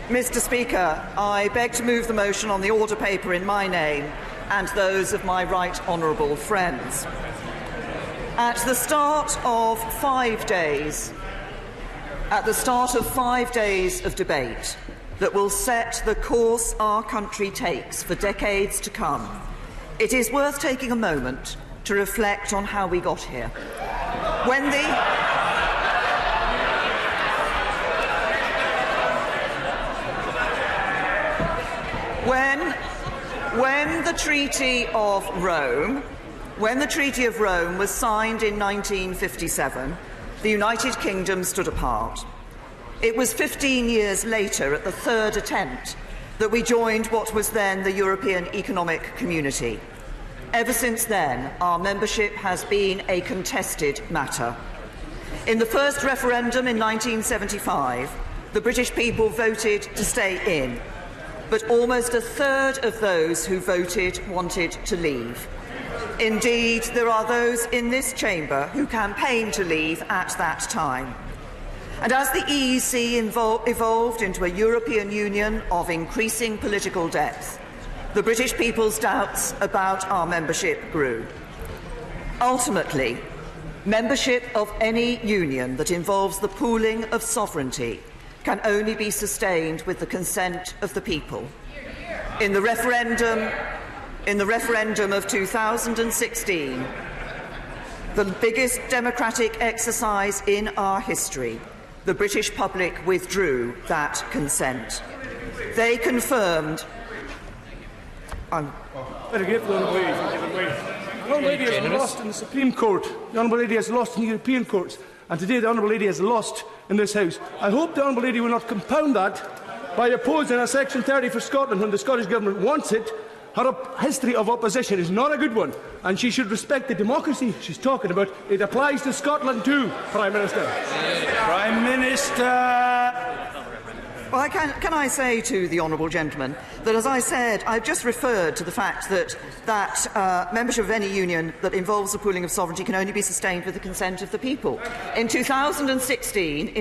Mr. Speaker, I beg to move the motion on the order paper in my name and those of my right honourable friends. At the start of 5 days of debate that will set the course our country takes for decades to come, it is worth taking a moment to reflect on how we got here. When the Treaty of Rome was signed in 1957, the United Kingdom stood apart. It was 15 years later, at the third attempt, that we joined what was then the European Economic Community. Ever since then, our membership has been a contested matter. In the first referendum in 1975, the British people voted to stay in, but almost a third of those who voted wanted to leave. Indeed, there are those in this chamber who campaigned to leave at that time. And as the EEC evolved into a European Union of increasing political depth, the British people's doubts about our membership grew. Ultimately, membership of any union that involves the pooling of sovereignty can only be sustained with the consent of the people. In the referendum of 2016, the biggest democratic exercise in our history, the British public withdrew that consent. They confirmed. The Honourable Lady has lost in the Supreme Court. The Honourable Lady has lost in the European courts. And today the Honourable Lady has lost in this House. I hope the Honourable Lady will not compound that by opposing a Section 30 for Scotland when the Scottish Government wants it. Her history of opposition is not a good one, and she should respect the democracy she's talking about. It applies to Scotland too, Prime Minister. Prime Minister. Well, can I say to the honourable gentleman that, as I said, I've just referred to the fact that membership of any union that involves the pooling of sovereignty can only be sustained with the consent of the people. In 2016,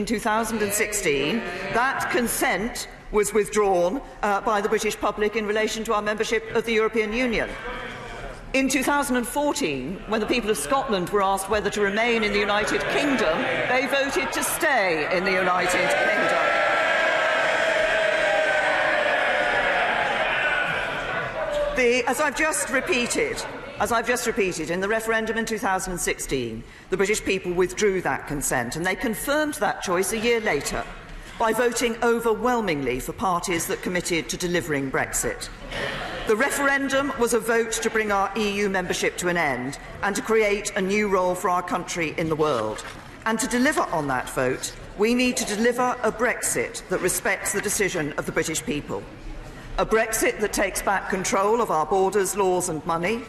that consent was withdrawn by the British public in relation to our membership of the European Union. In 2014, when the people of Scotland were asked whether to remain in the United Kingdom, they voted to stay in the United Kingdom. As I've just repeated, in the referendum in 2016, the British people withdrew that consent, and they confirmed that choice a year later by voting overwhelmingly for parties that committed to delivering Brexit. The referendum was a vote to bring our EU membership to an end and to create a new role for our country in the world. And to deliver on that vote, we need to deliver a Brexit that respects the decision of the British people. A Brexit that takes back control of our borders, laws and money,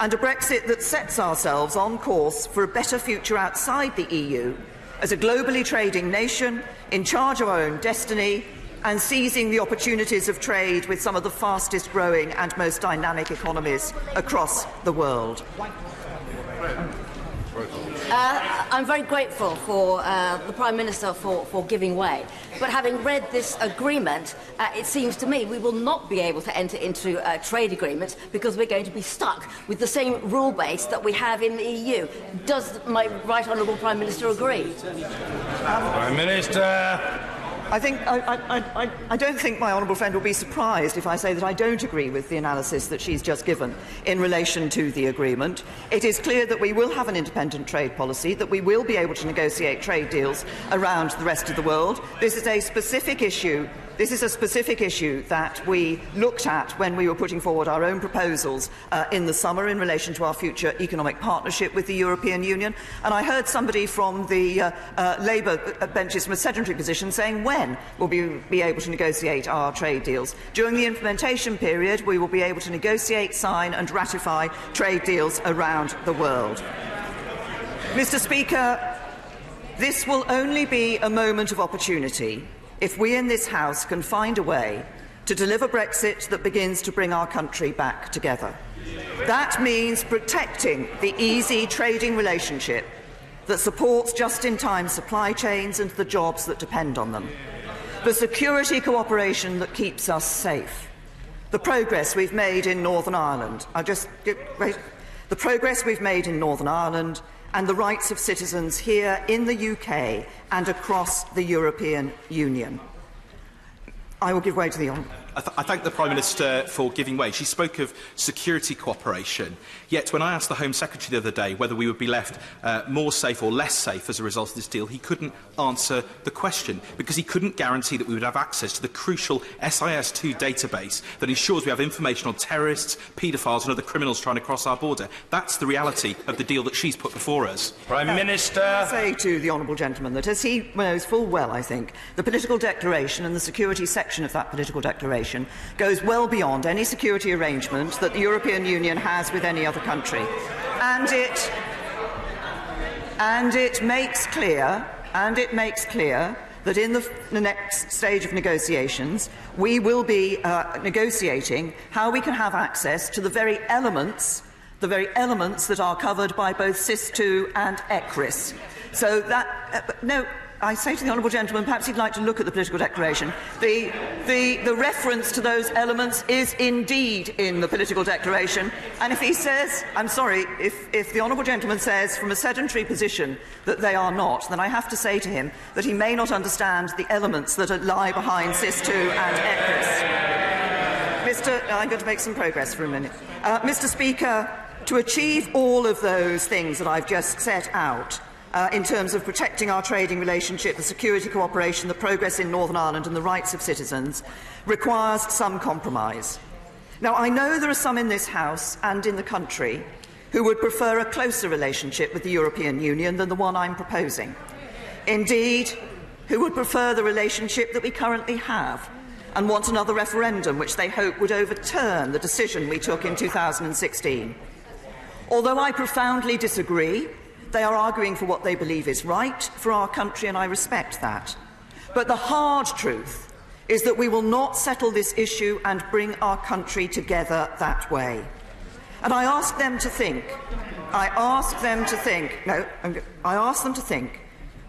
and a Brexit that sets ourselves on course for a better future outside the EU as a globally trading nation in charge of our own destiny and seizing the opportunities of trade with some of the fastest growing and most dynamic economies across the world. I'm very grateful for the Prime Minister for giving way. But having read this agreement, it seems to me we will not be able to enter into trade agreements because we're going to be stuck with the same rule base that we have in the EU. Does my Right Honourable Prime Minister agree? Prime Minister. I don't think my honourable friend will be surprised if I say that I don't agree with the analysis that she's just given in relation to the agreement. It is clear that we will have an independent trade policy, that we will be able to negotiate trade deals around the rest of the world. This is a specific issue. This is a specific issue that we looked at when we were putting forward our own proposals in the summer in relation to our future economic partnership with the European Union. And I heard somebody from the Labour benches from a sedentary position saying when will we be able to negotiate our trade deals. During the implementation period, we will be able to negotiate, sign and ratify trade deals around the world. Mr. Speaker, this will only be a moment of opportunity if we in this House can find a way to deliver Brexit that begins to bring our country back together. That means protecting the easy trading relationship that supports just-in-time supply chains and the jobs that depend on them. the security cooperation that keeps us safe, the progress we've made in Northern Ireland. The progress we've made in Northern Ireland and the rights of citizens here in the UK and across the European Union. I will give way to the Honourable. I thank the Prime Minister for giving way. She spoke of security cooperation. Yet when I asked the Home Secretary the other day whether we would be left more safe or less safe as a result of this deal, he couldn't answer the question because he couldn't guarantee that we would have access to the crucial SIS2 database that ensures we have information on terrorists, paedophiles and other criminals trying to cross our border. That's the reality of the deal that she's put before us. Prime Minister. I say to the Honourable Gentleman that, as he knows full well, I think, the political declaration and the security section of that political declaration goes well beyond any security arrangement that the European Union has with any other country. And it makes clear that in the next stage of negotiations, we will be negotiating how we can have access to the very elements that are covered by both SIS2 and ECRIS. So that no. I say to the Honourable Gentleman, perhaps he'd like to look at the political declaration. The reference to those elements is indeed in the political declaration. And if he says, I'm sorry, if the Honourable Gentleman says from a sedentary position that they are not, then I have to say to him that he may not understand the elements that lie behind SIS2 and ECRIS. I'm going to make some progress for a minute. Mr. Speaker, to achieve all of those things that I've just set out, in terms of protecting our trading relationship, the security cooperation, the progress in Northern Ireland and the rights of citizens, requires some compromise. Now, I know there are some in this House and in the country who would prefer a closer relationship with the European Union than the one I'm proposing. Indeed, who would prefer the relationship that we currently have and want another referendum which they hope would overturn the decision we took in 2016. Although I profoundly disagree, they are arguing for what they believe is right for our country, and I respect that. But the hard truth is that we will not settle this issue and bring our country together that way. And I ask them to think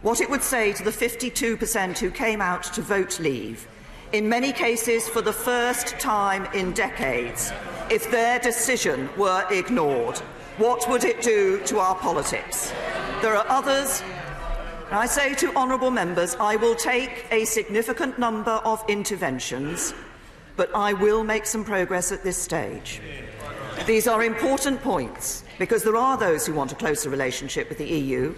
what it would say to the 52% who came out to vote leave, in many cases for the first time in decades, if their decision were ignored. What would it do to our politics? There are others. And I say to honourable members, I will take a significant number of interventions, but I will make some progress at this stage. These are important points, because there are those who want a closer relationship with the EU,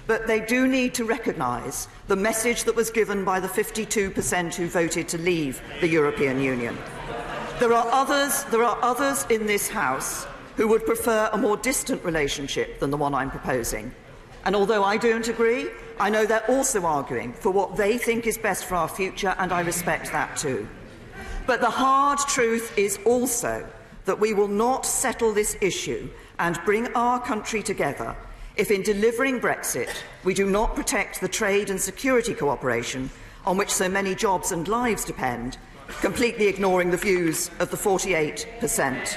but they do need to recognise the message that was given by the 52% who voted to leave the European Union. There are others in this House who would prefer a more distant relationship than the one I'm proposing. And although I don't agree, I know they're also arguing for what they think is best for our future, and I respect that too. But the hard truth is also that we will not settle this issue and bring our country together if, in delivering Brexit, we do not protect the trade and security cooperation on which so many jobs and lives depend, completely ignoring the views of the 48%.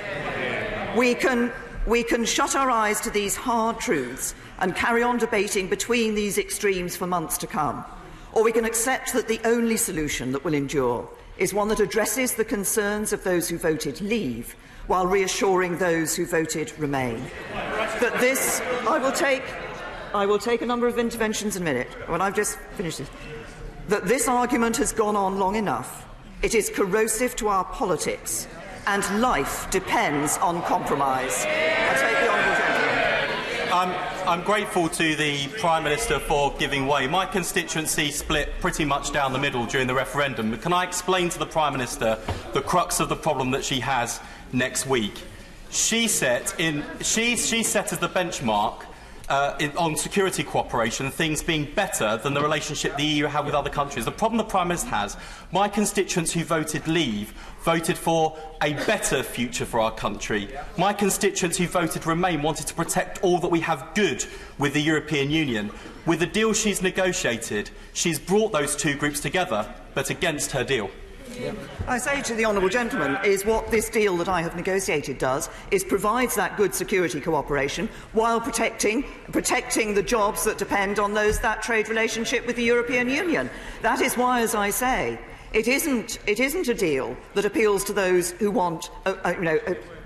We can shut our eyes to these hard truths and carry on debating between these extremes for months to come, or we can accept that the only solution that will endure is one that addresses the concerns of those who voted leave while reassuring those who voted remain. That this, I will take a number of interventions in a minute when I've just finished this. That this argument has gone on long enough. It is corrosive to our politics, and life depends on compromise. I take the honourable gentleman. I'm grateful to the Prime Minister for giving way. My constituency split pretty much down the middle during the referendum. But can I explain to the Prime Minister the crux of the problem that she has next week? She set as the benchmark on security cooperation, things being better than the relationship the EU had with other countries. The problem the Prime Minister has, my constituents who voted leave voted for a better future for our country. My constituents who voted remain wanted to protect all that we have good with the European Union. With the deal she's negotiated, she's brought those two groups together, but against her deal. I say to the honourable gentleman is what this deal that I have negotiated does is provides that good security cooperation while protecting the jobs that depend on that trade relationship with the European Union. That is why, as I say, it isn't a deal that appeals to those who want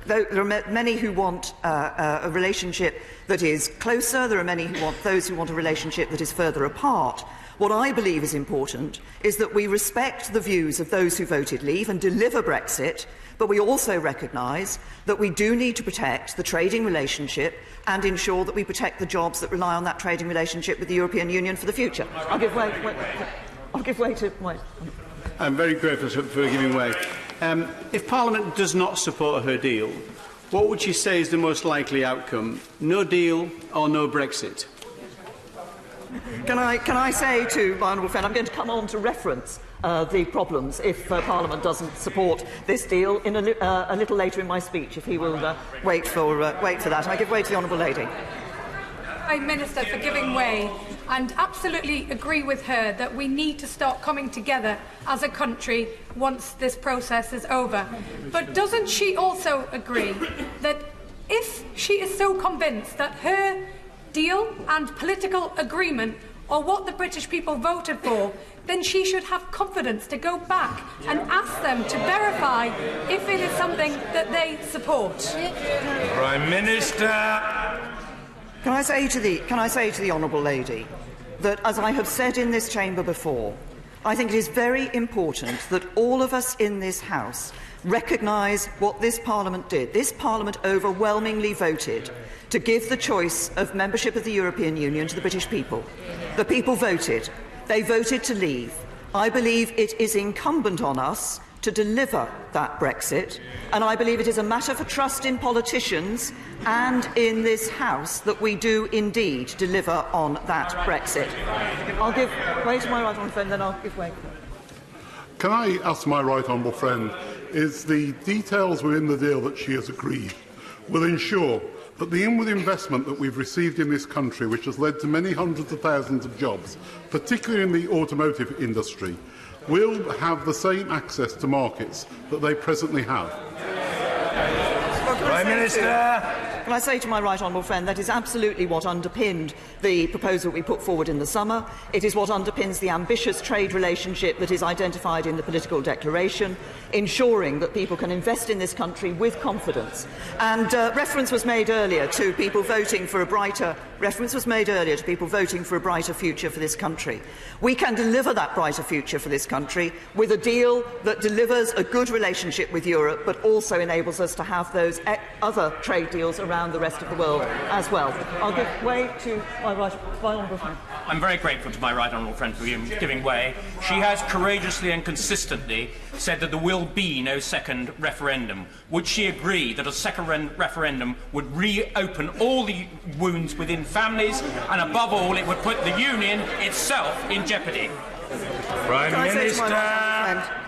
there are many who want a relationship that is closer. There are those who want a relationship that is further apart. What I believe is important is that we respect the views of those who voted leave and deliver Brexit, but we also recognise that we do need to protect the trading relationship and ensure that we protect the jobs that rely on that trading relationship with the European Union for the future. I'll give way to my... I'm very grateful for giving way. If Parliament does not support her deal, what would she say is the most likely outcome? No deal or no Brexit? Can I say to my honourable friend, I'm going to come on to reference the problems if Parliament doesn't support this deal in a little later in my speech, if he will wait for that. I give way to the honourable lady. Prime Minister for giving way, and absolutely agree with her that we need to start coming together as a country once this process is over. But doesn't she also agree that if she is so convinced that her deal and political agreement are what the British people voted for, then she should have confidence to go back and ask them to verify if it is something that they support? Prime Minister. Can I say to the honourable lady that, as I have said in this chamber before, I think it is very important that all of us in this House recognise what this Parliament did. This Parliament overwhelmingly voted to give the choice of membership of the European Union to the British people. The people voted. They voted to leave. I believe it is incumbent on us to deliver that Brexit, and I believe it is a matter for trust in politicians and in this House that we do indeed deliver on that Brexit. I'll give way to my right honourable friend, then I'll give way. Can I ask my right honourable friend, is the details within the deal that she has agreed will ensure that the inward investment that we've received in this country, which has led to many hundreds of thousands of jobs, particularly in the automotive industry, will have the same access to markets that they presently have? Prime Minister. Can I say to my right honourable friend, that is absolutely what underpinned the proposal we put forward in the summer. It is what underpins the ambitious trade relationship that is identified in the political declaration, ensuring that people can invest in this country with confidence. And reference was made earlier to people voting for a brighter future for this country. We can deliver that brighter future for this country with a deal that delivers a good relationship with Europe, but also enables us to have those other trade deals around the rest of the world as well. I'll give way to my honourable friend. I'm very grateful to my right honourable friend for giving way. She has courageously and consistently said that there will be no second referendum. Would she agree that a second referendum would reopen all the wounds within families, and above all, it would put the Union itself in jeopardy? Prime Minister.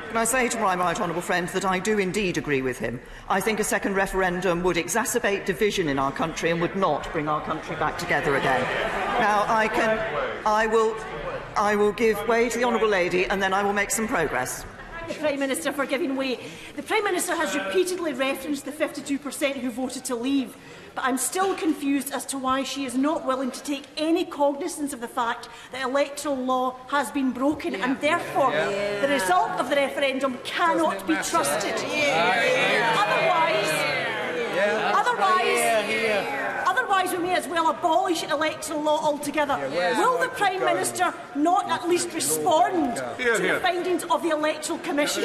Can I say to my right honourable friend that I do indeed agree with him? I think a second referendum would exacerbate division in our country and would not bring our country back together again. Now, I will give way to the honourable lady, and then I will make some progress. The Prime Minister for giving way. The Prime Minister has repeatedly referenced the 52% who voted to leave, but I'm still confused as to why she is not willing to take any cognizance of the fact that electoral law has been broken and therefore the result of the referendum cannot be trusted. Otherwise, we may as well abolish electoral law altogether. Will the Prime Minister not at least respond to the findings of the Electoral Commission?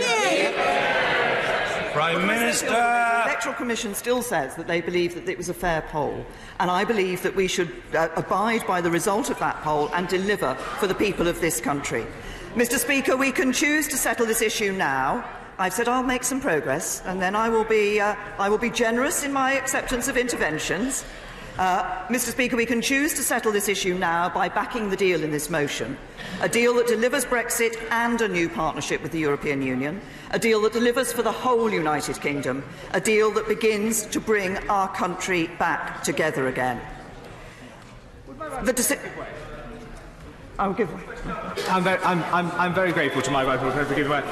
Prime Minister. The Electoral Commission still says that they believe that it was a fair poll, and I believe that we should abide by the result of that poll and deliver for the people of this country. Mr. Speaker, we can choose to settle this issue now. I've said I'll make some progress, and then I will be generous in my acceptance of interventions. Mr. Speaker, we can choose to settle this issue now by backing the deal in this motion, a deal that delivers Brexit and a new partnership with the European Union, a deal that delivers for the whole United Kingdom, a deal that begins to bring our country back together again. I'll give way. I'm very grateful to my right honourable friend for giving way.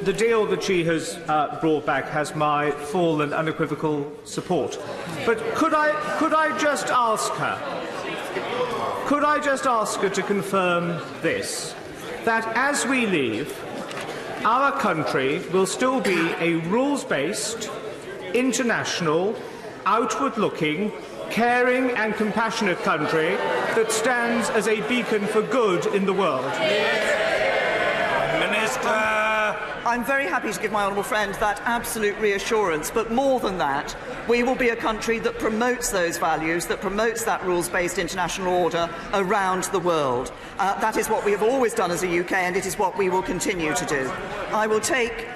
The deal that she has brought back has my full and unequivocal support. But could I just ask her? Could I just ask her to confirm this? That as we leave, our country will still be a rules-based, international, outward-looking, caring and compassionate country that stands as a beacon for good in the world. Minister! I'm very happy to give my honourable friend that absolute reassurance, but more than that, we will be a country that promotes those values, that promotes that rules-based international order around the world. That is what we have always done as a UK, and it is what we will continue to do. I will take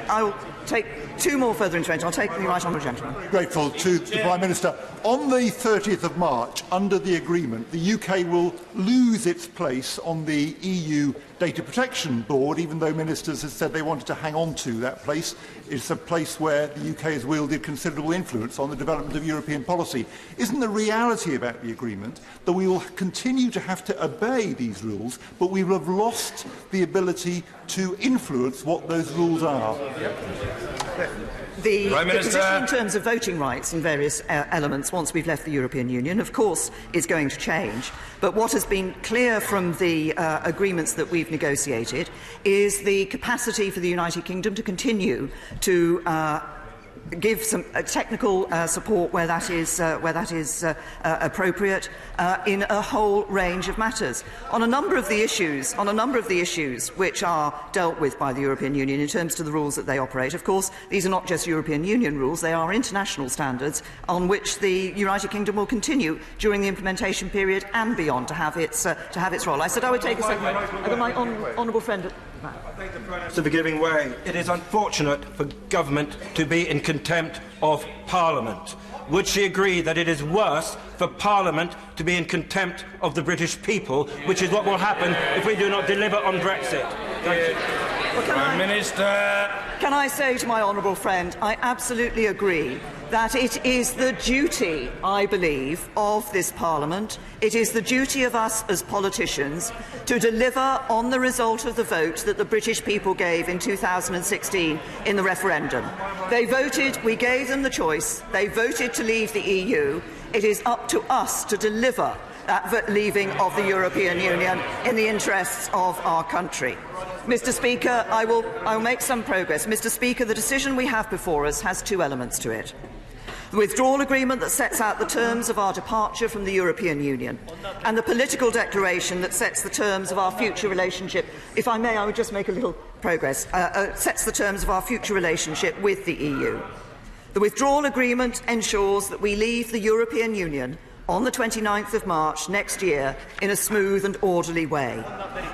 two more further interventions. I'll take the right honourable gentleman. Grateful to the Prime Minister. On the 30th of March, under the agreement, the UK will lose its place on the EU Data Protection Board, even though ministers have said they wanted to hang on to that place. It's a place where the UK has wielded considerable influence on the development of European policy. Isn't the reality about the agreement that we will continue to have to obey these rules, but we will have lost the ability to influence what those rules are? The position in terms of voting rights in various elements once we've left the European Union, of course, is going to change. But what has been clear from the agreements that we've negotiated is the capacity for the United Kingdom to continue to give some technical support where that is appropriate in a whole range of matters. On a number of the issues which are dealt with by the European Union in terms of the rules that they operate, of course, these are not just European Union rules, they are international standards on which the United Kingdom will continue during the implementation period and beyond to have its role. I said I would take a second. I've got my honourable friend at I thank the Prime Minister for giving way. It is unfortunate for government to be in contempt of Parliament. Would she agree that it is worse for Parliament to be in contempt of the British people, which is what will happen if we do not deliver on Brexit? Thank you. Prime Minister. Can I say to my honourable friend, I absolutely agree that it is the duty, I believe, of this Parliament, it is the duty of us as politicians to deliver on the result of the vote that the British people gave in 2016 in the referendum. They voted, we gave them the choice, they voted to leave the EU. It is up to us to deliver that leaving of the European Union in the interests of our country. Mr. Speaker, I will make some progress. Mr. Speaker, the decision we have before us has two elements to it. The withdrawal agreement that sets out the terms of our departure from the European Union, and the political declaration that sets the terms of our future relationship. If I may, I would just make a little progress. Sets the terms of our future relationship with the EU. The withdrawal agreement ensures that we leave the European Union on the 29th of March next year in a smooth and orderly way.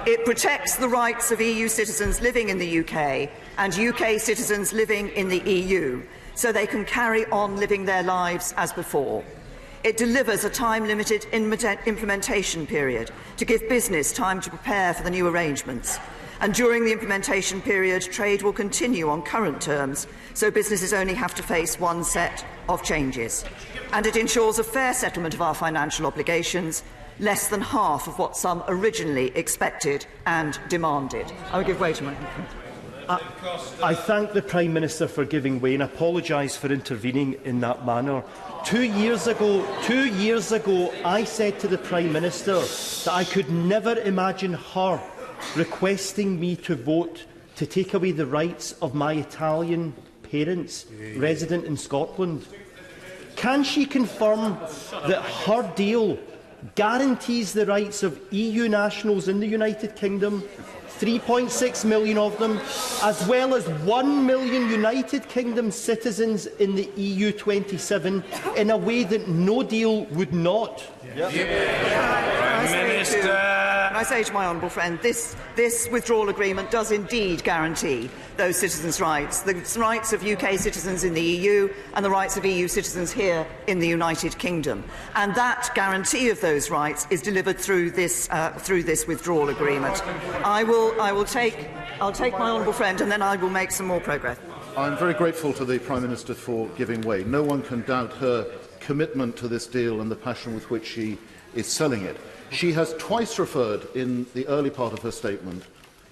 It protects the rights of EU citizens living in the UK and UK citizens living in the EU, so they can carry on living their lives as before. It delivers a time-limited implementation period to give business time to prepare for the new arrangements. And during the implementation period, trade will continue on current terms, so businesses only have to face one set of changes. And it ensures a fair settlement of our financial obligations, less than half of what some originally expected and demanded. I will give way to my I thank the Prime Minister for giving way and apologise for intervening in that manner. 2 years ago, I said to the Prime Minister that I could never imagine her requesting me to vote to take away the rights of my Italian parents resident in Scotland. Can she confirm that her deal guarantees the rights of EU nationals in the United Kingdom, 3.6 million of them, as well as 1 million United Kingdom citizens in the EU 27, in a way that no deal would not? Prime Minister. Can I say to my honourable friend, this withdrawal agreement does indeed guarantee those citizens' rights, the rights of UK citizens in the EU and the rights of EU citizens here in the United Kingdom. And that guarantee of those rights is delivered through this withdrawal agreement. I'll take my honourable friend and then I will make some more progress. I'm very grateful to the Prime Minister for giving way. No one can doubt her commitment to this deal and the passion with which she is selling it. She has twice referred in the early part of her statement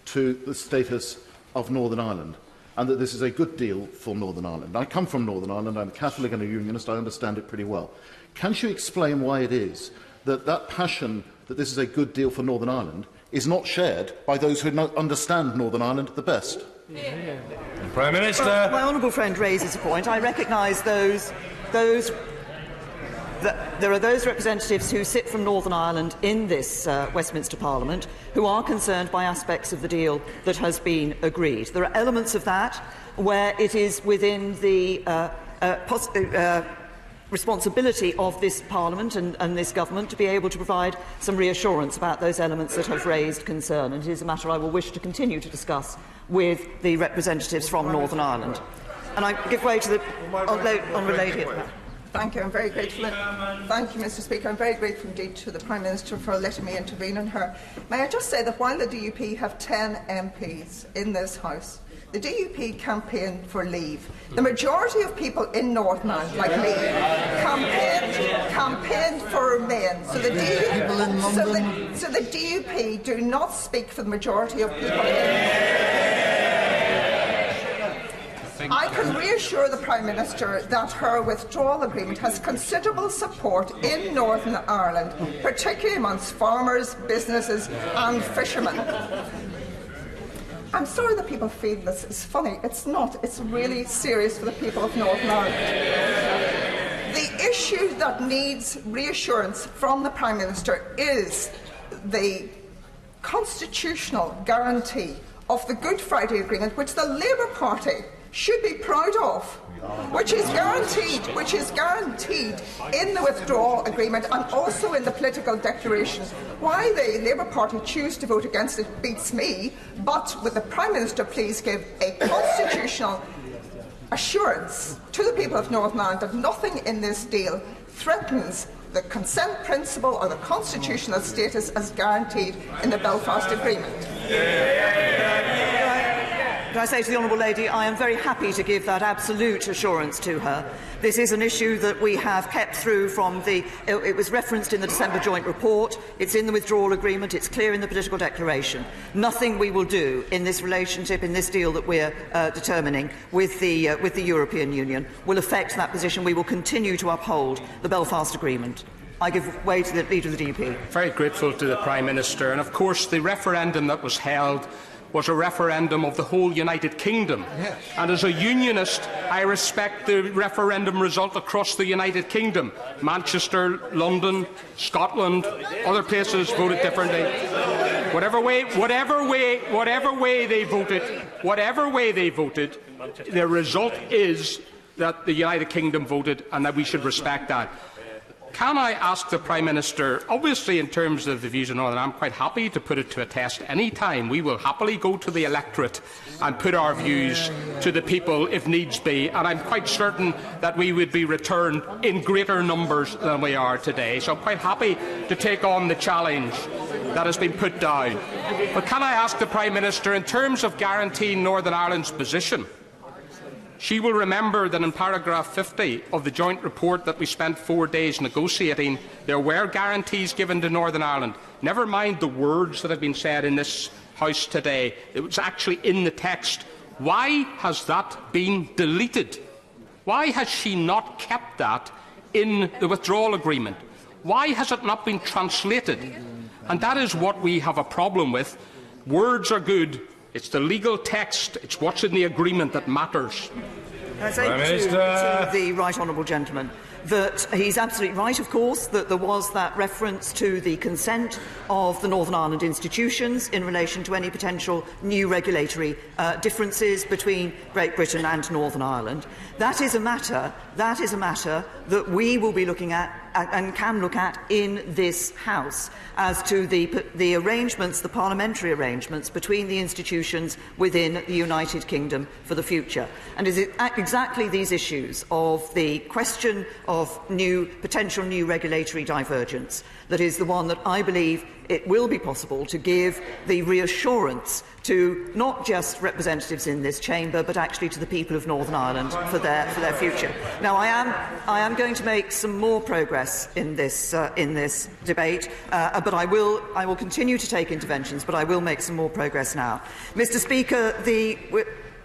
to the status of Northern Ireland, and that this is a good deal for Northern Ireland. I come from Northern Ireland. I'm a Catholic and a Unionist. I understand it pretty well. Can she explain why it is that that passion that this is a good deal for Northern Ireland is not shared by those who understand Northern Ireland the best? Prime Minister. Well, my honourable friend raises a point. I recognise there are those representatives who sit from Northern Ireland in this Westminster Parliament who are concerned by aspects of the deal that has been agreed. There are elements of that where it is within the responsibility of this Parliament and this Government to be able to provide some reassurance about those elements that have raised concern, and it is a matter I will wish to continue to discuss with the representatives from Northern Ireland. And I give way to the honourable lady. Thank you. I'm very grateful. Thank you, Mr. Speaker. I'm very grateful indeed to the Prime Minister for letting me intervene on her. May I just say that while the DUP have 10 MPs in this House, the DUP campaigned for leave. The majority of people in Northern Ireland, like me, campaigned for remain. So the DUP do not speak for the majority of people in I can reassure the Prime Minister that her withdrawal agreement has considerable support in Northern Ireland, particularly amongst farmers, businesses and fishermen. I'm sorry that people feel this is funny. It's not. It's really serious for the people of Northern Ireland. The issue that needs reassurance from the Prime Minister is the constitutional guarantee of the Good Friday Agreement, which the Labour Party should be proud of, which is guaranteed in the withdrawal agreement and also in the political declaration. Why the Labour Party choose to vote against it beats me, but would the Prime Minister please give a constitutional assurance to the people of Northern Ireland that nothing in this deal threatens the consent principle or the constitutional status as guaranteed in the Belfast Agreement? Can I say to the honourable lady, I am very happy to give that absolute assurance to her. This is an issue that we have kept through from the... It was referenced in the December joint report, it's in the withdrawal agreement, it's clear in the political declaration. Nothing we will do in this relationship, in this deal that we're determining with the European Union, will affect that position. We will continue to uphold the Belfast Agreement. I give way to the Leader of the DUP. Very grateful to the Prime Minister. And of course, the referendum that was held was a referendum of the whole United Kingdom. Yes. And as a unionist, I respect the referendum result across the United Kingdom. Manchester, London, Scotland, other places voted differently. Whatever way they voted, the result is that the United Kingdom voted, and that we should respect that. Can I ask the Prime Minister, obviously in terms of the views of Northern Ireland, I'm quite happy to put it to a test any time. We will happily go to the electorate and put our views to the people if needs be, and I'm quite certain that we would be returned in greater numbers than we are today. So I'm quite happy to take on the challenge that has been put down. But can I ask the Prime Minister, in terms of guaranteeing Northern Ireland's position, she will remember that in paragraph 50 of the joint report that we spent 4 days negotiating, there were guarantees given to Northern Ireland. Never mind the words that have been said in this House today. It was actually in the text. Why has that been deleted? Why has she not kept that in the withdrawal agreement? Why has it not been translated? And that is what we have a problem with. Words are good. It's the legal text, it's what's in the agreement that matters. Can I say to the right honourable gentleman that he's absolutely right, of course, that there was that reference to the consent of the Northern Ireland institutions in relation to any potential new regulatory differences between Great Britain and Northern Ireland. That is a matter that we will be looking at and can look at in this House as to the arrangements, the parliamentary arrangements between the institutions within the United Kingdom for the future. And is it exactly these issues of the question of potential new regulatory divergence that is the one that I believe it will be possible to give the reassurance to not just representatives in this chamber, but actually to the people of Northern Ireland for their future. Now, I am going to make some more progress in this debate, but I will continue to take interventions, but I will make some more progress now. Mr. Speaker, the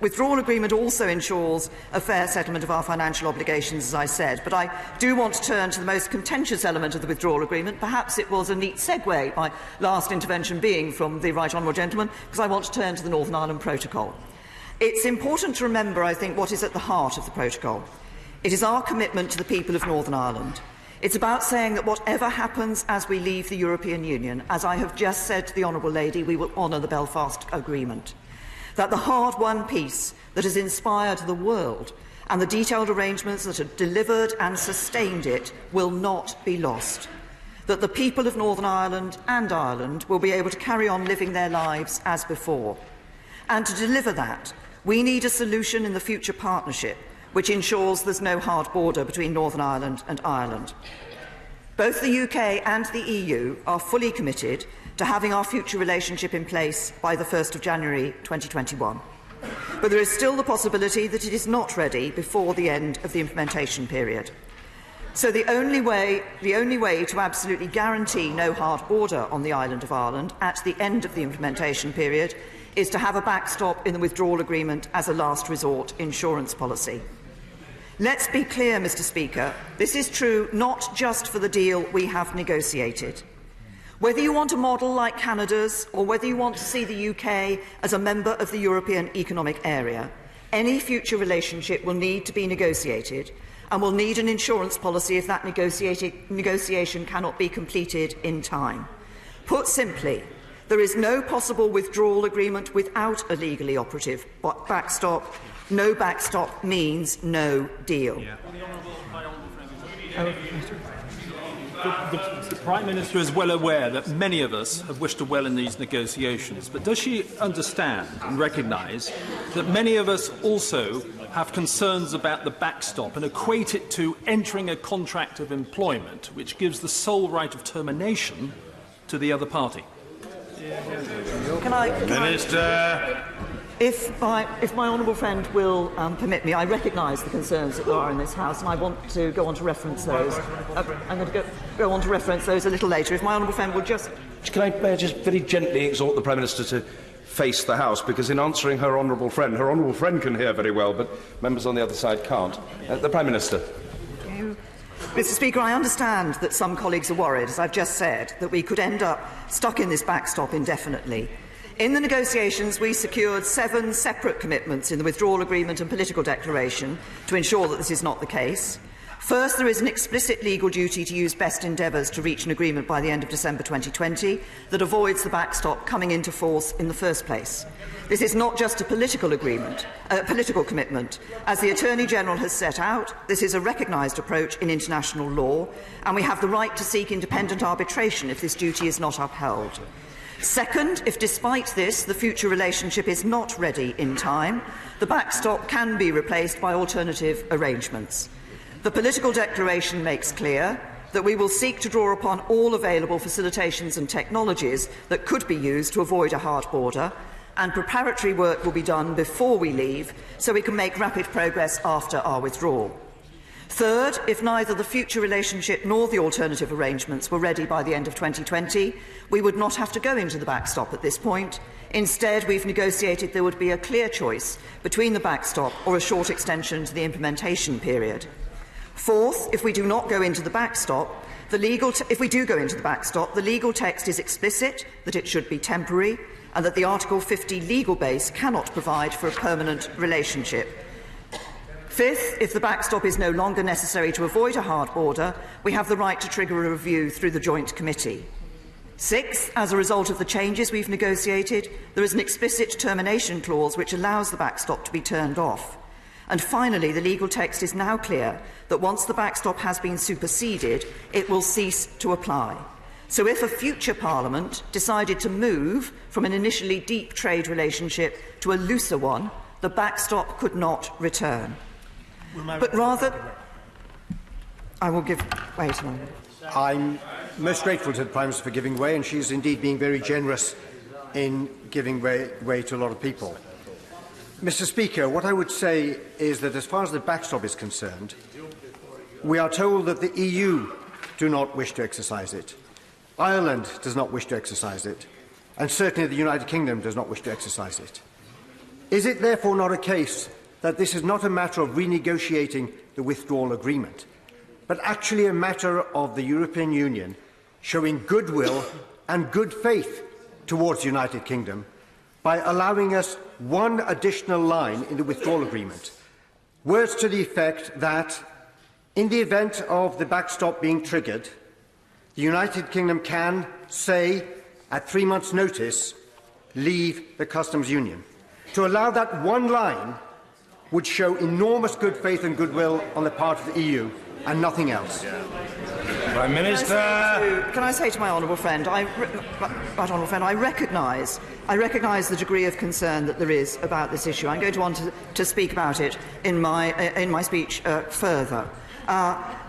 withdrawal agreement also ensures a fair settlement of our financial obligations, as I said, but I do want to turn to the most contentious element of the withdrawal agreement. Perhaps it was a neat segue, my last intervention being from the Right Honourable Gentleman, because I want to turn to the Northern Ireland Protocol. It's important to remember, I think, what is at the heart of the Protocol. It is our commitment to the people of Northern Ireland. It's about saying that whatever happens as we leave the European Union, as I have just said to the Honourable Lady, we will honour the Belfast Agreement. That the hard-won peace that has inspired the world and the detailed arrangements that have delivered and sustained it will not be lost. That the people of Northern Ireland and Ireland will be able to carry on living their lives as before. And to deliver that, we need a solution in the future partnership which ensures there's no hard border between Northern Ireland and Ireland. Both the UK and the EU are fully committed to having our future relationship in place by the 1st of January 2021. But there is still the possibility that it is not ready before the end of the implementation period. So the only way to absolutely guarantee no hard border on the island of Ireland at the end of the implementation period is to have a backstop in the withdrawal agreement as a last resort insurance policy. Let's be clear, Mr. Speaker, this is true not just for the deal we have negotiated. Whether you want a model like Canada's or whether you want to see the UK as a member of the European Economic Area, any future relationship will need to be negotiated and will need an insurance policy if that negotiation cannot be completed in time. Put simply, there is no possible withdrawal agreement without a legally operative backstop. No backstop means no deal. Yeah. The Prime Minister is well aware that many of us have wished her well in these negotiations, but does she understand and recognise that many of us also have concerns about the backstop and equate it to entering a contract of employment which gives the sole right of termination to the other party? Minister. If my honourable friend will permit me, I recognise the concerns that there are in this House, and I want to go on to reference those. I'm going to go on to reference those a little later. If my honourable friend would just... Can I just very gently exhort the Prime Minister to face the House, because in answering her honourable friend can hear very well, but members on the other side can't. The Prime Minister. Mr. Speaker, I understand that some colleagues are worried, as I've just said, that we could end up stuck in this backstop indefinitely. In the negotiations, we secured 7 separate commitments in the withdrawal agreement and political declaration to ensure that this is not the case. First, there is an explicit legal duty to use best endeavours to reach an agreement by the end of December 2020 that avoids the backstop coming into force in the first place. This is not just a political commitment. As the Attorney-General has set out, this is a recognised approach in international law, and we have the right to seek independent arbitration if this duty is not upheld. Second, if despite this the future relationship is not ready in time, the backstop can be replaced by alternative arrangements. The political declaration makes clear that we will seek to draw upon all available facilitations and technologies that could be used to avoid a hard border, and preparatory work will be done before we leave so we can make rapid progress after our withdrawal. Third, if neither the future relationship nor the alternative arrangements were ready by the end of 2020, we would not have to go into the backstop at this point. Instead, we've negotiated there would be a clear choice between the backstop or a short extension to the implementation period. Fourth, if we do not go into the backstop, the legal text is explicit that it should be temporary and that the Article 50 legal base cannot provide for a permanent relationship. Fifth, if the backstop is no longer necessary to avoid a hard border, we have the right to trigger a review through the Joint Committee. Sixth, as a result of the changes we've negotiated, there is an explicit termination clause which allows the backstop to be turned off. And finally, the legal text is now clear that once the backstop has been superseded, it will cease to apply. So if a future Parliament decided to move from an initially deep trade relationship to a looser one, the backstop could not return. But rather, I will give. Wait a moment. most grateful to the Prime Minister for giving way, and she is indeed being very generous in giving way to a lot of people. Mr. Speaker, what I would say is that as far as the backstop is concerned, we are told that the EU do not wish to exercise it. Ireland does not wish to exercise it, and certainly the United Kingdom does not wish to exercise it. Is it therefore not a case that this is not a matter of renegotiating the withdrawal agreement, but actually a matter of the European Union showing goodwill and good faith towards the United Kingdom by allowing us one additional line in the withdrawal agreement? Words to the effect that, in the event of the backstop being triggered, the United Kingdom can, say, at 3 months' notice, leave the customs union. To allow that one line would show enormous good faith and goodwill on the part of the EU and nothing else. Prime Minister. Can I say to my honourable friend, I recognise the degree of concern that there is about this issue. I'm going to want to speak about it in my speech further.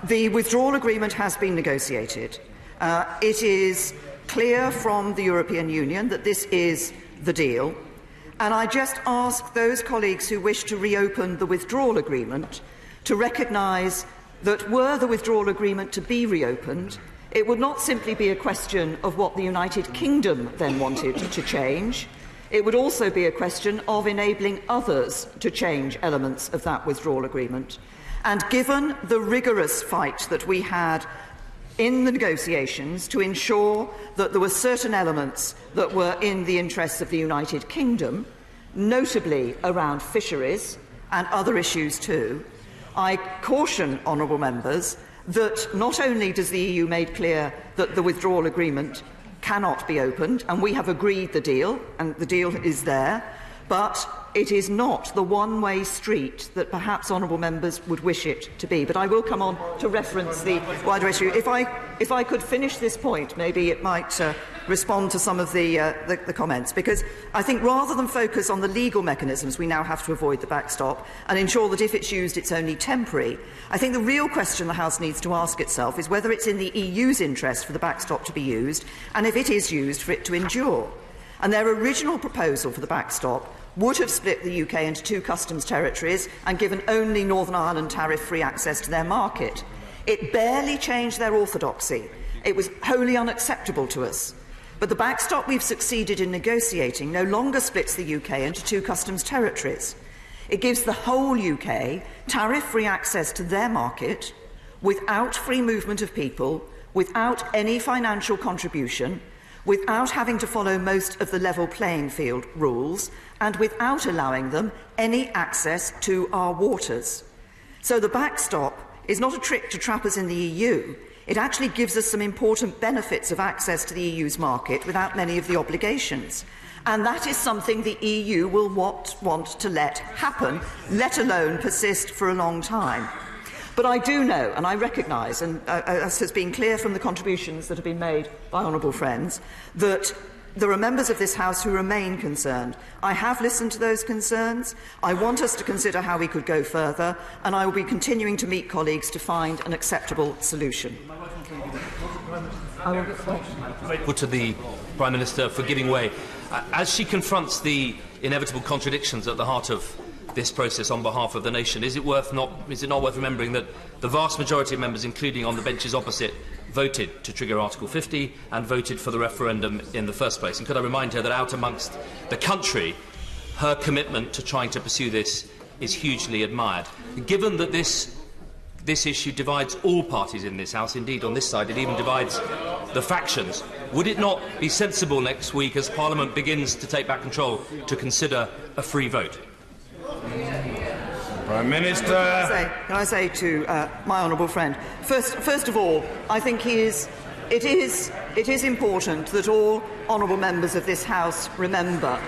The withdrawal agreement has been negotiated. It is clear from the European Union that this is the deal. And I just ask those colleagues who wish to reopen the withdrawal agreement to recognise that were the withdrawal agreement to be reopened, it would not simply be a question of what the United Kingdom then wanted to change. It would also be a question of enabling others to change elements of that withdrawal agreement. And given the rigorous fight that we had in the negotiations to ensure that there were certain elements that were in the interests of the United Kingdom, notably around fisheries and other issues too, I caution honourable members that not only does the EU make clear that the withdrawal agreement cannot be opened, and we have agreed the deal, and the deal is there, but it is not the one-way street that perhaps honourable members would wish it to be. But I will come on to reference the wider issue. If I could finish this point, maybe it might respond to some of the comments, because I think rather than focus on the legal mechanisms, we now have to avoid the backstop and ensure that if it's used, it's only temporary. I think the real question the House needs to ask itself is whether it's in the EU's interest for the backstop to be used, and if it is used, for it to endure. And their original proposal for the backstop would have split the UK into 2 customs territories and given only Northern Ireland tariff-free access to their market. It barely changed their orthodoxy. It was wholly unacceptable to us. But the backstop we've succeeded in negotiating no longer splits the UK into 2 customs territories. It gives the whole UK tariff-free access to their market without free movement of people, without any financial contribution, without having to follow most of the level playing field rules, and without allowing them any access to our waters. So the backstop is not a trick to trap us in the EU. It actually gives us some important benefits of access to the EU's market without many of the obligations. And that is something the EU will want to let happen, let alone persist for a long time. But I do know, and I recognise, and as has been clear from the contributions that have been made by honourable friends, that there are members of this House who remain concerned. I have listened to those concerns. I want us to consider how we could go further, and I will be continuing to meet colleagues to find an acceptable solution. Grateful to the Prime Minister for giving way. As she confronts the inevitable contradictions at the heart of this process on behalf of the nation, is it not worth remembering that the vast majority of members, including on the benches opposite, voted to trigger Article 50 and voted for the referendum in the first place? And could I remind her that out amongst the country, her commitment to trying to pursue this is hugely admired. Given that this issue divides all parties in this House, indeed on this side it even divides the factions, would it not be sensible next week, as Parliament begins to take back control, to consider a free vote? Prime Minister. Can I say to my honourable friend, first of all, I think it is important that all honourable members of this House remember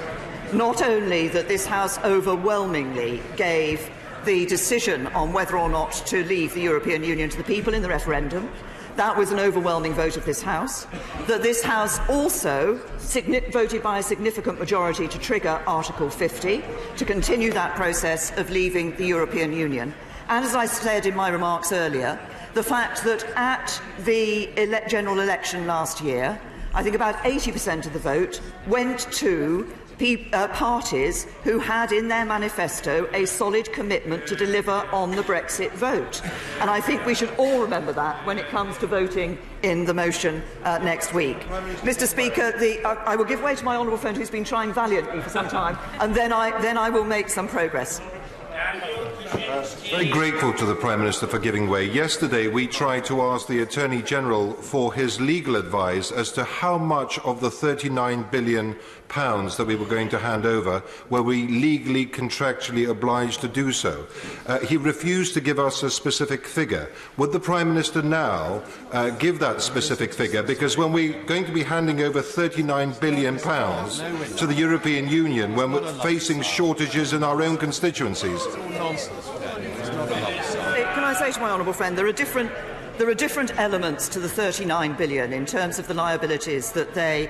not only that this House overwhelmingly gave the decision on whether or not to leave the European Union to the people in the referendum. That was an overwhelming vote of this House. That this House also voted by a significant majority to trigger Article 50, to continue that process of leaving the European Union. And as I said in my remarks earlier, the fact that at the general election last year, I think about 80% of the vote went to parties who had in their manifesto a solid commitment to deliver on the Brexit vote. And I think we should all remember that when it comes to voting in the motion next week. Mr. Speaker, I will give way to my honourable friend who's been trying valiantly for some time, and then I will make some progress. Very grateful to the Prime Minister for giving way. Yesterday we tried to ask the Attorney General for his legal advice as to how much of the £39 billion that we were going to hand over were we legally, contractually obliged to do so. He refused to give us a specific figure. Would the Prime Minister now give that specific figure? Because when we're going to be handing over £39 billion to the European Union when we're facing shortages in our own constituencies. Can I say to my honourable friend, there are different elements to the £39 billion in terms of the liabilities that they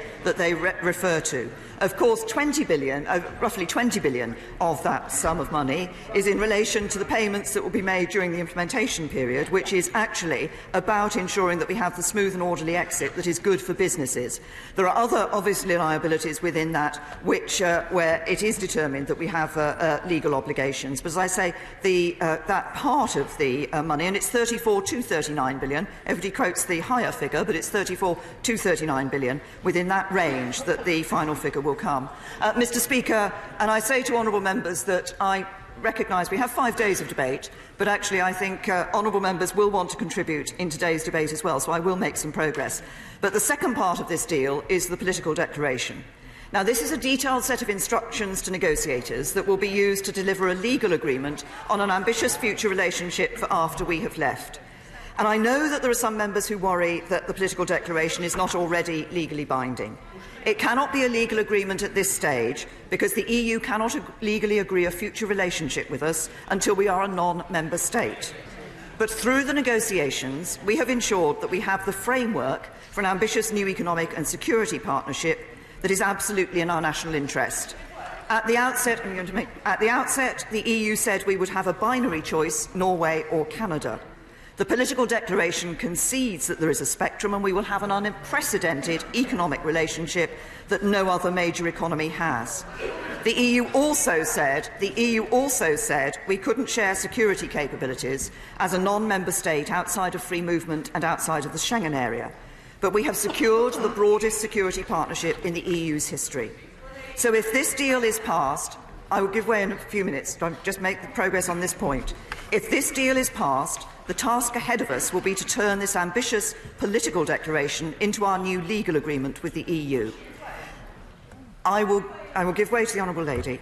refer to. Of course, roughly £20 billion of that sum of money is in relation to the payments that will be made during the implementation period, which is actually about ensuring that we have the smooth and orderly exit that is good for businesses. There are other, obviously, liabilities within that where it is determined that we have legal obligations. But as I say, that part of the money, and it's 34 to 39 billion, everybody quotes the higher figure, but it's 34 to 39 billion, within that range that the final figure will come. Mr. Speaker, and I say to honourable members that I recognise we have 5 days of debate, but actually I think honourable members will want to contribute in today's debate as well, so I will make some progress. But the second part of this deal is the political declaration. Now, this is a detailed set of instructions to negotiators that will be used to deliver a legal agreement on an ambitious future relationship for after we have left. And I know that there are some members who worry that the political declaration is not already legally binding. It cannot be a legal agreement at this stage because the EU cannot legally agree a future relationship with us until we are a non-member state. But through the negotiations, we have ensured that we have the framework for an ambitious new economic and security partnership that is absolutely in our national interest. At the outset, the EU said we would have a binary choice, Norway or Canada. The political declaration concedes that there is a spectrum and we will have an unprecedented economic relationship that no other major economy has. The EU also said we couldn't share security capabilities as a non-member state outside of free movement and outside of the Schengen area. But we have secured the broadest security partnership in the EU's history. So if this deal is passed, I will give way in a few minutes to just make the progress on this point. If this deal is passed, the task ahead of us will be to turn this ambitious political declaration into our new legal agreement with the EU. I will give way to the honourable lady.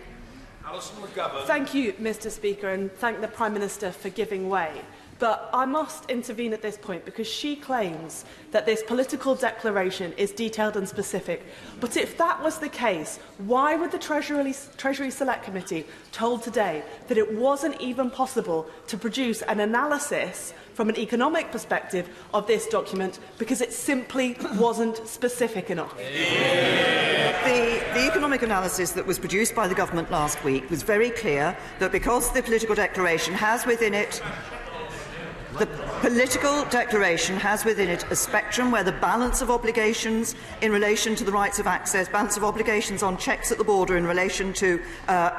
Thank you, Mr. Speaker, and thank the Prime Minister for giving way. But I must intervene at this point because she claims that this political declaration is detailed and specific. But if that was the case, why would the Treasury Select Committee told today that it wasn't even possible to produce an analysis from an economic perspective of this document because it simply wasn't specific enough? The economic analysis that was produced by the government last week was very clear that because the political declaration has within it a spectrum where the balance of obligations in relation to the rights of access, balance of obligations on checks at the border in relation to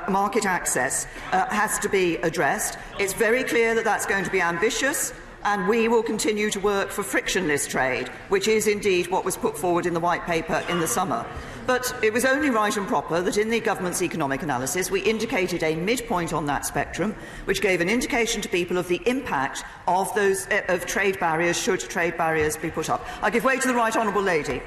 market access has to be addressed. It's very clear that that's going to be ambitious, and we will continue to work for frictionless trade, which is indeed what was put forward in the White Paper in the summer. But it was only right and proper that in the government's economic analysis we indicated a midpoint on that spectrum, which gave an indication to people of the impact of those trade barriers should trade barriers be put up. I give way to the right honourable lady.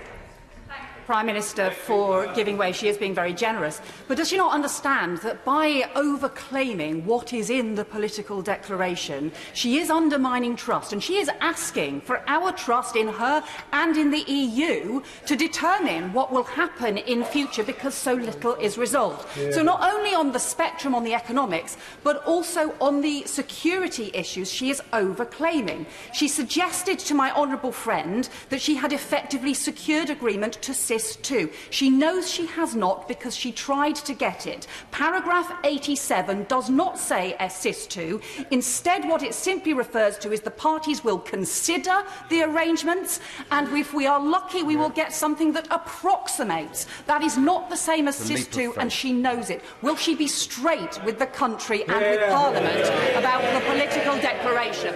Prime Minister for giving way. She is being very generous. But does she not understand that by overclaiming what is in the political declaration, she is undermining trust, and she is asking for our trust in her and in the EU to determine what will happen in future because so little is resolved. Yeah. So not only on the spectrum on the economics, but also on the security issues she is overclaiming. She suggested to my honourable friend that she had effectively secured agreement to SIS 2. She knows she has not because she tried to get it. Paragraph 87 does not say SIS 2. Instead, what it simply refers to is the parties will consider the arrangements, and if we are lucky, we will get something that approximates. That is not the same as SIS 2, and she knows it. Will she be straight with the country and with Parliament about the political declaration?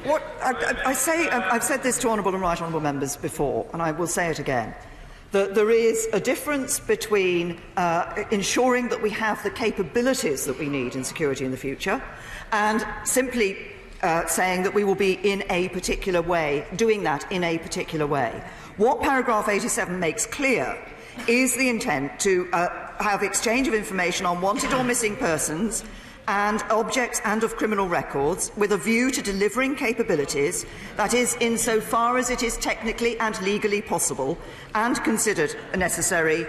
What I've said this to honourable and right honourable members before, and I will say it again, that there is a difference between ensuring that we have the capabilities that we need in security in the future and simply saying that we will be in a particular way, doing that in a particular way. What paragraph 87 makes clear is the intent to have exchange of information on wanted or missing persons and objects and of criminal records with a view to delivering capabilities, that is, insofar as it is technically and legally possible and considered necessary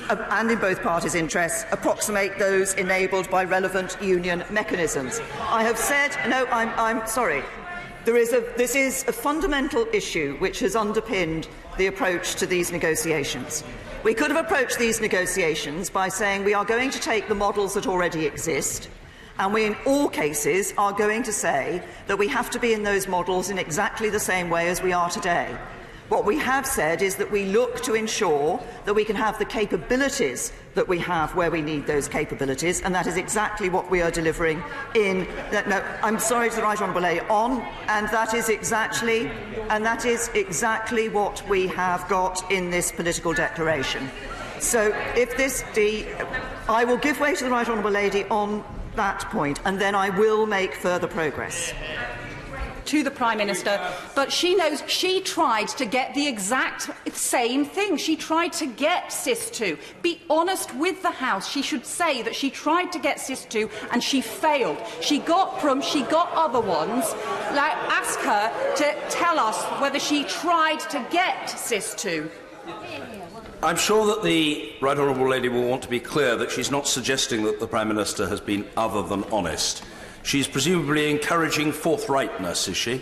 and in both parties' interests, approximate those enabled by relevant union mechanisms. I have said, no, I'm sorry. This is a fundamental issue which has underpinned the approach to these negotiations. We could have approached these negotiations by saying we are going to take the models that already exist, and we in all cases are going to say that we have to be in those models in exactly the same way as we are today. What we have said is that we look to ensure that we can have the capabilities that we have where we need those capabilities, and that is exactly what we are delivering in. No, I'm sorry to the right honourable lady on, and that is exactly what we have got in this political declaration. So, I will give way to the right honourable lady on that point, and then I will make further progress. To the Prime Minister, but she knows she tried to get the exact same thing. She tried to get SIS 2. Be honest with the House. She should say that she tried to get SIS 2 and she failed. She got other ones. Like, ask her to tell us whether she tried to get SIS 2. I'm sure that the Right Honourable Lady will want to be clear that she's not suggesting that the Prime Minister has been other than honest. She's presumably encouraging forthrightness, is she?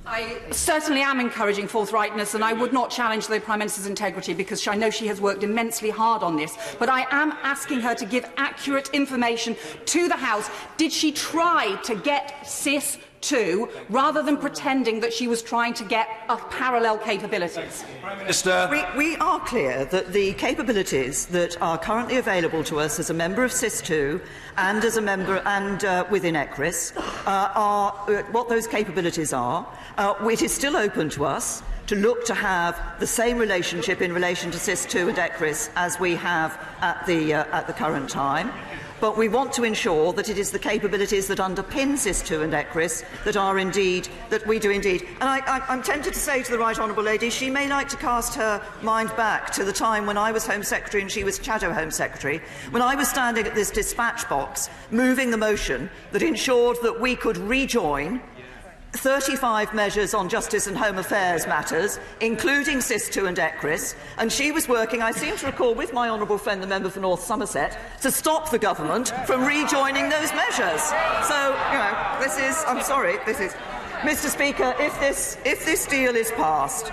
I certainly am encouraging forthrightness, and I would not challenge the Prime Minister's integrity because I know she has worked immensely hard on this. But I am asking her to give accurate information to the House. Did she try to get SIS 2 rather than pretending that she was trying to get parallel capabilities? Prime Minister. We are clear that the capabilities that are currently available to us as a member of SIS 2 and as a member and within ECRIS are what those capabilities are. It is still open to us to look to have the same relationship in relation to SIS 2 and ECRIS as we have at the current time. But we want to ensure that it is the capabilities that underpin SIS 2 and ECRIS that we do indeed. And I'm tempted to say to the Right Honourable Lady, she may like to cast her mind back to the time when I was Home Secretary and she was Shadow Home Secretary, when I was standing at this dispatch box moving the motion that ensured that we could rejoin 35 measures on justice and home affairs matters, including SIS 2 and ECRIS, and she was working, I seem to recall, with my honourable friend, the member for North Somerset, to stop the government from rejoining those measures. So, I'm sorry, Mr. Speaker, if this deal is passed,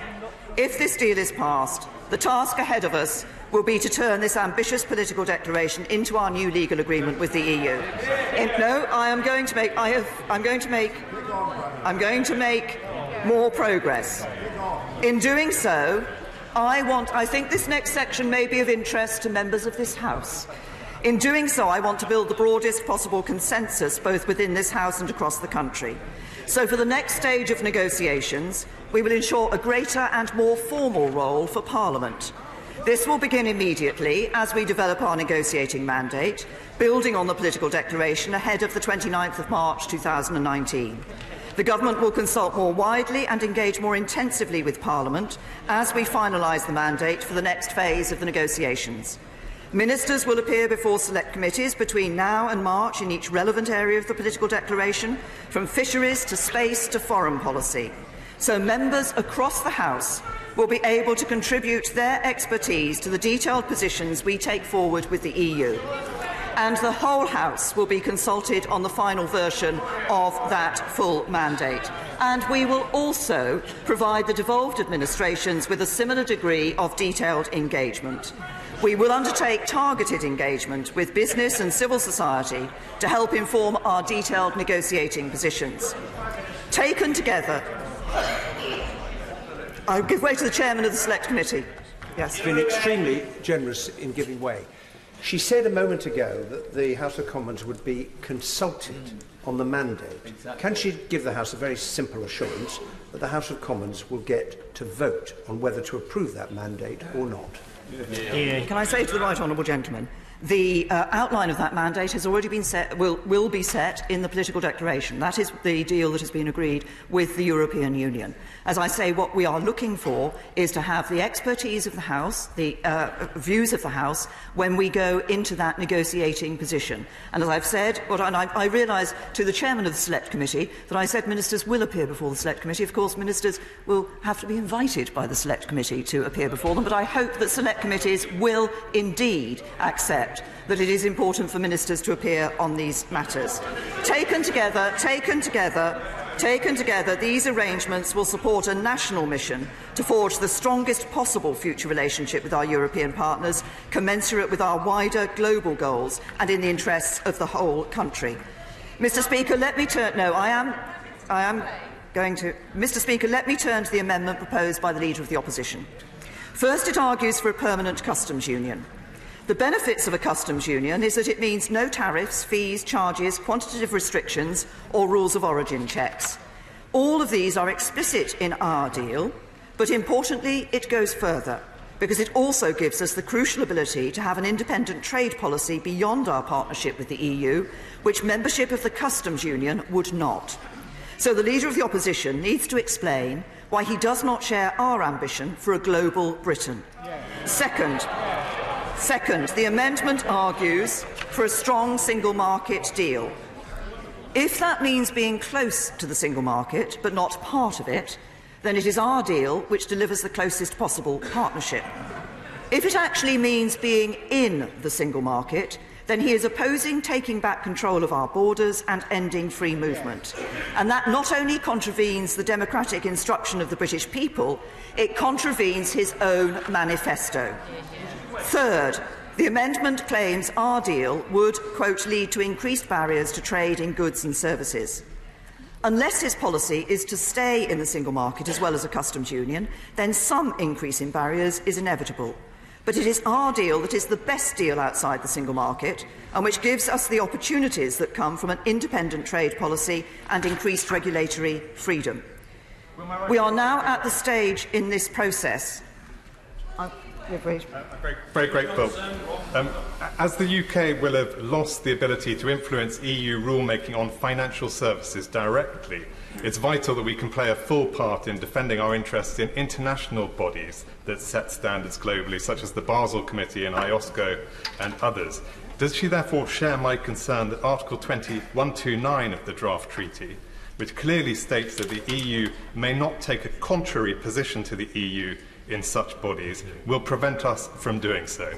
the task ahead of us will be to turn this ambitious political declaration into our new legal agreement with the EU. I'm going to make more progress. In doing so, I think this next section may be of interest to members of this House. In doing so, I want to build the broadest possible consensus both within this House and across the country. So for the next stage of negotiations, we will ensure a greater and more formal role for Parliament. This will begin immediately as we develop our negotiating mandate, building on the political declaration ahead of the 29th of March 2019. The Government will consult more widely and engage more intensively with Parliament as we finalise the mandate for the next phase of the negotiations. Ministers will appear before select committees between now and March in each relevant area of the political declaration, from fisheries to space to foreign policy. So members across the House will be able to contribute their expertise to the detailed positions we take forward with the EU. And the whole House will be consulted on the final version of that full mandate. And we will also provide the devolved administrations with a similar degree of detailed engagement. We will undertake targeted engagement with business and civil society to help inform our detailed negotiating positions. Taken together, I'll give way to the Chairman of the Select Committee. Yes. Been extremely generous in giving way. She said a moment ago that the House of Commons would be consulted on the mandate. Exactly. Can she give the House a very simple assurance that the House of Commons will get to vote on whether to approve that mandate or not? Can I say to the right honourable gentleman, the outline of that mandate has already been set, will be set in the political declaration. That is the deal that has been agreed with the European Union. As I say, what we are looking for is to have the expertise of the House, the views of the House, when we go into that negotiating position. And as I've said, I realise to the Chairman of the Select Committee that I said ministers will appear before the Select Committee. Of course, ministers will have to be invited by the Select Committee to appear before them, but I hope that Select Committees will indeed accept that it is important for ministers to appear on these matters. Taken together, these arrangements will support a national mission to forge the strongest possible future relationship with our European partners, commensurate with our wider global goals and in the interests of the whole country. Mr. Speaker, let me turn. No, I am going to. Mr. Speaker, let me turn to the amendment proposed by the Leader of the Opposition. First, it argues for a permanent customs union. The benefits of a customs union is that it means no tariffs, fees, charges, quantitative restrictions or rules of origin checks. All of these are explicit in our deal, but importantly it goes further, because it also gives us the crucial ability to have an independent trade policy beyond our partnership with the EU, which membership of the customs union would not. So the Leader of the Opposition needs to explain why he does not share our ambition for a global Britain. Second, the amendment argues for a strong single market deal. If that means being close to the single market but not part of it, then it is our deal which delivers the closest possible partnership. If it actually means being in the single market, then he is opposing taking back control of our borders and ending free movement. And that not only contravenes the democratic instruction of the British people, it contravenes his own manifesto. Third, the amendment claims our deal would, quote, lead to increased barriers to trade in goods and services. Unless his policy is to stay in the single market as well as a customs union, then some increase in barriers is inevitable. But it is our deal that is the best deal outside the single market and which gives us the opportunities that come from an independent trade policy and increased regulatory freedom. We are now at the stage in this process. Very grateful. As the UK will have lost the ability to influence EU rulemaking on financial services directly, it's vital that we can play a full part in defending our interests in international bodies that set standards globally, such as the Basel Committee and IOSCO and others. Does she therefore share my concern that Article 129 of the draft treaty, which clearly states that the EU may not take a contrary position to the EU in such bodies, will prevent us from doing so?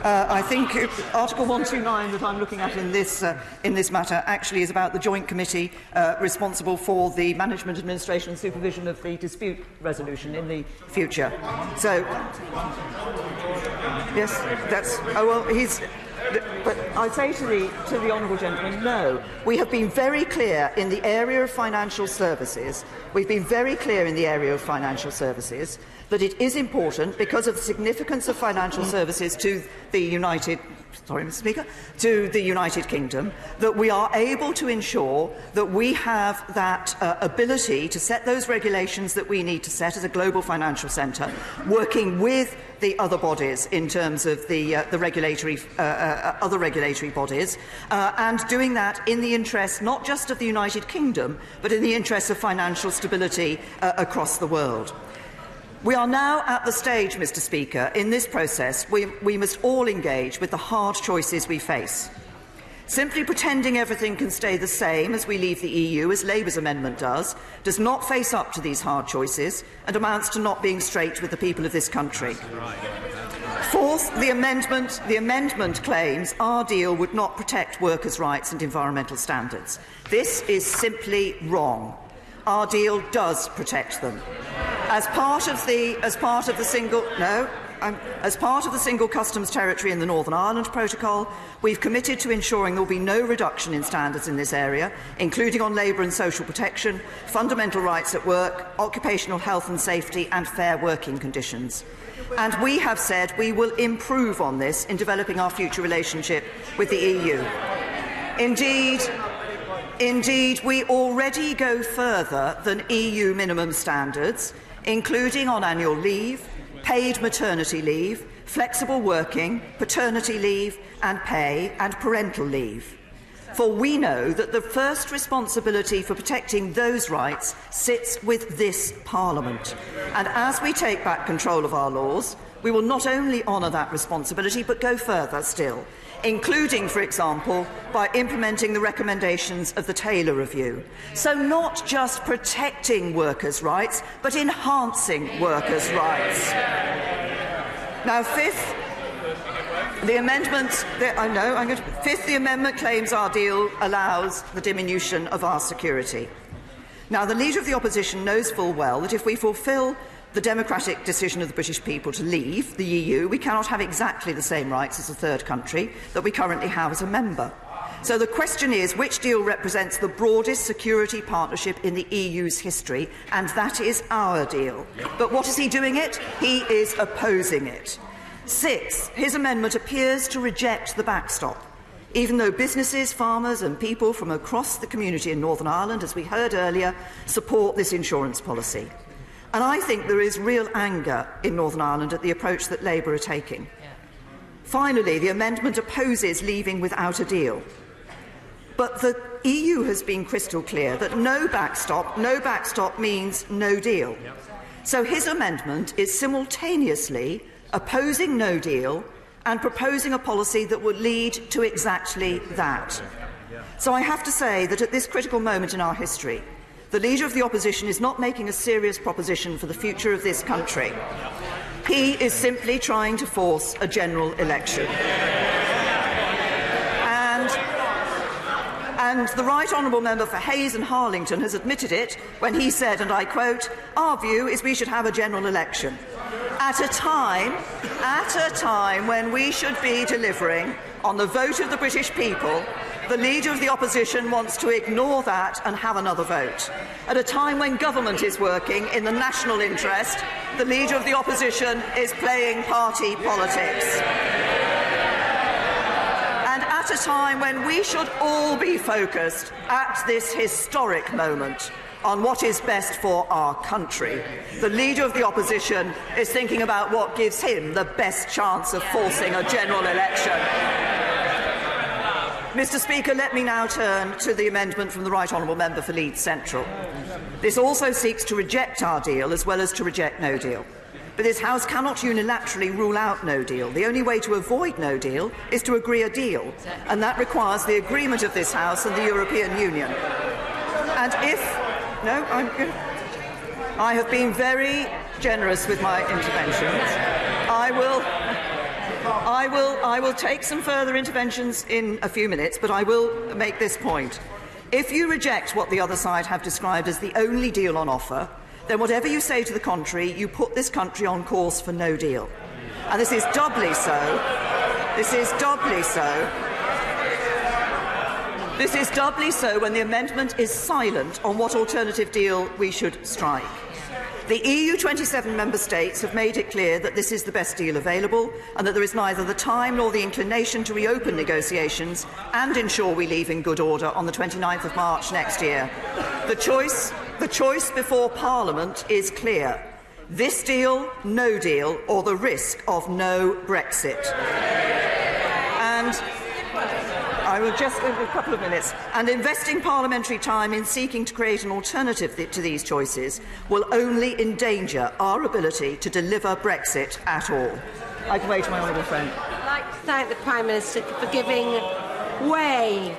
I think Article 129 that I'm looking at in this matter actually is about the joint committee responsible for the management, administration and supervision of the dispute resolution in the future. So, yes, that's... Oh, well, he's... But I say to the honourable gentleman, no. We have been very clear in the area of financial services. We've been very clear in the area of financial services that it is important, because of the significance of financial services to the United Kingdom, that we are able to ensure that we have that ability to set those regulations that we need to set as a global financial centre, working with the other bodies in terms of the regulatory, other regulatory bodies, and doing that in the interest not just of the United Kingdom, but in the interest of financial stability across the world. We are now at the stage, Mr. Speaker, in this process we must all engage with the hard choices we face. Simply pretending everything can stay the same as we leave the EU, as Labour's amendment does not face up to these hard choices and amounts to not being straight with the people of this country. Fourth, the amendment claims our deal would not protect workers' rights and environmental standards. This is simply wrong. Our deal does protect them. As part of the single customs territory in the Northern Ireland Protocol, we've committed to ensuring there will be no reduction in standards in this area, including on labour and social protection, fundamental rights at work, occupational health and safety and fair working conditions. And we have said we will improve on this in developing our future relationship with the EU. Indeed, we already go further than EU minimum standards, including on annual leave, paid maternity leave, flexible working, paternity leave and pay, and parental leave. For we know that the first responsibility for protecting those rights sits with this Parliament. And as we take back control of our laws, we will not only honour that responsibility but go further still, including, for example, by implementing the recommendations of the Taylor Review. So not just protecting workers' rights, but enhancing workers' rights. Now, fifth, the amendment claims our deal allows the diminution of our security. Now, the Leader of the Opposition knows full well that if we fulfil the democratic decision of the British people to leave the EU, we cannot have exactly the same rights as a third country that we currently have as a member. So the question is, which deal represents the broadest security partnership in the EU's history? And that is our deal. But what is he doing it? He is opposing it. Sixth, his amendment appears to reject the backstop, even though businesses, farmers and people from across the community in Northern Ireland, as we heard earlier, support this insurance policy. And I think there is real anger in Northern Ireland at the approach that Labour are taking. Finally, the amendment opposes leaving without a deal. But the EU has been crystal clear that no backstop means no deal. So his amendment is simultaneously opposing no deal and proposing a policy that would lead to exactly that. So I have to say that at this critical moment in our history, the Leader of the Opposition is not making a serious proposition for the future of this country. He is simply trying to force a general election. And the Right Honourable Member for Hayes and Harlington has admitted it when he said, and I quote, "Our view is we should have a general election." At a time when we should be delivering on the vote of the British people, the Leader of the Opposition wants to ignore that and have another vote. At a time when government is working in the national interest, the Leader of the Opposition is playing party politics. And at a time when we should all be focused at this historic moment on what is best for our country, the Leader of the Opposition is thinking about what gives him the best chance of forcing a general election. Mr. Speaker, let me now turn to the amendment from the Right Honourable Member for Leeds Central. This also seeks to reject our deal as well as to reject no deal. But this House cannot unilaterally rule out no deal. The only way to avoid no deal is to agree a deal, and that requires the agreement of this House and the European Union. And I have been very generous with my interventions. I will take some further interventions in a few minutes, but I will make this point. If you reject what the other side have described as the only deal on offer, then whatever you say to the contrary, you put this country on course for no deal. And this is doubly so. This is doubly so when the amendment is silent on what alternative deal we should strike. The EU 27 member states have made it clear that this is the best deal available and that there is neither the time nor the inclination to reopen negotiations and ensure we leave in good order on the 29th of March next year. The choice before Parliament is clear. This deal, no deal, or the risk of no Brexit. And I will just in a couple of minutes. And investing parliamentary time in seeking to create an alternative to these choices will only endanger our ability to deliver Brexit at all. I can wait to my honourable friend. I'd like to thank the Prime Minister for giving way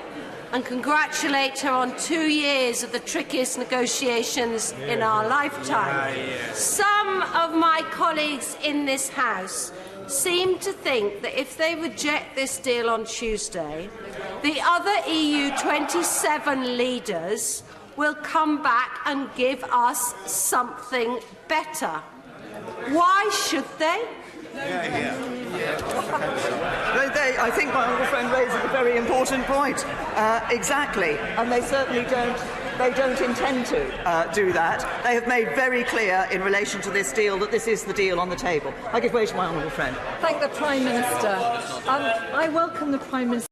and congratulate her on 2 years of the trickiest negotiations in our lifetime. Some of my colleagues in this House seem to think that if they reject this deal on Tuesday, the other EU 27 leaders will come back and give us something better. Why should they? I think my honourable friend raises a very important point. Exactly, and they certainly don't intend to do that. They have made very clear in relation to this deal that this is the deal on the table. I give way to my honourable friend. Thank the Prime Minister. I welcome the Prime Minister.